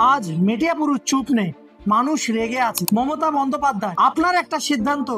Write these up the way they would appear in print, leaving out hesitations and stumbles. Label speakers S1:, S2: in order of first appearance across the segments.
S1: আজ মিডিয়া পুরো চুপ নেই, মানুষ রেগে আছে। মমতা বন্দ্যোপাধ্যায়, আপনার একটা সিদ্ধান্ত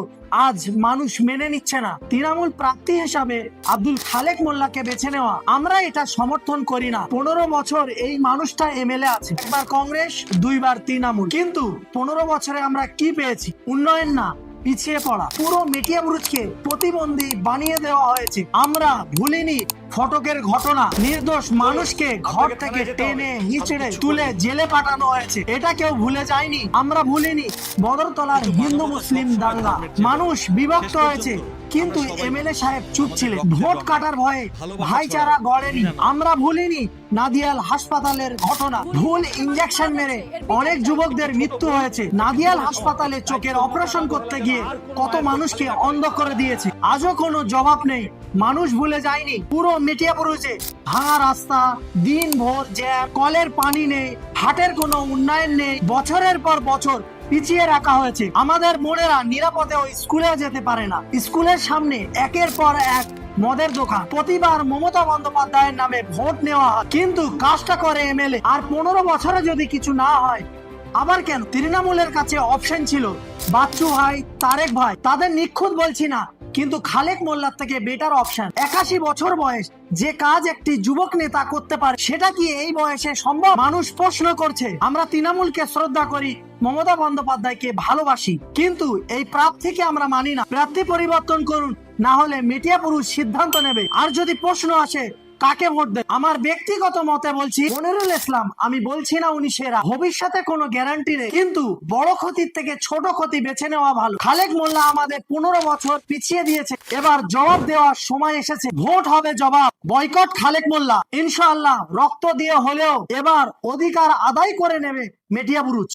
S1: আজ মানুষ মেনে নিচ্ছে না। তৃণমূল প্রার্থী হিসাবে আব্দুল খালেক মোল্লাকে বেছে নেওয়া, আমরা এটা সমর্থন করি না। 15 বছর এই মানুষটা এমএলএ আছে, একবার কংগ্রেস, দুইবার তৃণমূল, কিন্তু 15 বছরে আমরা কি পেয়েছি? উন্নয়ন না, পিছিয়ে পড়া। পুরো মিডিয়া বুরুজকে প্রতিবন্ধী বানিয়ে দেওয়া হয়েছে। আমরা ভুলিনি ফটকের ঘটনা, নির্দোষ মানুষকে ঘর থেকে টেনে হিচড়ে তুলে জেলে পাঠানো হয়েছে, এটা কেউ ভুলে যায়নি। আমরা ভুলিনি বদরতলার হিন্দু মুসলিম দাঙ্গা, মানুষ বিভক্ত হয়েছে, কিন্তু এমএলএ সাহেব চুপ ছিলেন। ভোট কাটার ভয়ে ভাইচারা গড়েনি। আমরা ভুলিনি নাদিয়াল হাসপাতালের ঘটনা, ভুল ইনজেকশন মেরে অনেক যুবকদের মৃত্যু হয়েছে। নাদিয়াল হাসপাতালে চোখের অপারেশন করতে গিয়ে কত মানুষকে অন্ধ করে দিয়েছে, আজও কোনো জবাব নেই। মানুষ ভুলে যায়নি পুরো মিডিয়া বুরুজে ভাঙা রাস্তা, দিন ভোর জ্যাম, কলের পানি নেই, হাটের কোনো উন্নয়ন নেই, বছরের পর বছর পিছিয়ে রাখা হয়েছে। আমাদের বোনেরা নিরাপদে ওই স্কুলে যেতে পারে না, স্কুলের সামনে একের পর এক মদের দোকান। প্রতিবার মমতা বন্দ্যোপাধ্যায়ের নামে ভোট নেওয়া হয়, কিন্তু কাজটা করে এমএলএ। আর 15 বছরে যদি কিছু না হয়, আবার কেন? তৃণমূলের কাছে অপশন ছিল বাচ্চু ভাই, তারেক ভাই, তাদের নিখুঁত বলছি না, কিন্তু খালেক মোল্লার থেকে বেটার অপশন। 81 বছর বয়স, যে কাজ একটি যুবক নেতা করতে পারে, সেটা কি এই বয়সে সম্ভব? মানুষ প্রশ্ন করছে। আমরা তৃণমূলকে শ্রদ্ধা করি, মমতা বন্দ্যোপাধ্যায়কে ভালোবাসি, কিন্তু এই প্রার্থীকে আমরা মানি না। প্রার্থী পরিবর্তন করুন, না হলে মিডিয়া পুরুষ সিদ্ধান্ত নেবে। আর যদি প্রশ্ন আসে কাকে ভোট দেব, আমার ব্যক্তিগত মতে বলছি মনিরুল ইসলাম। আমি বলছি না উনি সেরা, ভবিষ্যতে কোনো গ্যারান্টি নেই, কিন্তু বড় ক্ষতির থেকে ছোট ক্ষতি বেছে নেওয়া ভালো। খালেক মোল্লা আমাদের 15 বছর পিছিয়ে দিয়েছে, এবার জবাব দেওয়ার সময় এসেছে। ভোট হবে জবাব, বয়কট খালেক মোল্লা। ইনশাআল্লাহ রক্ত দিয়ে হলেও এবার অধিকার আদায় করে নেবে মিডিয়া বুরুজ।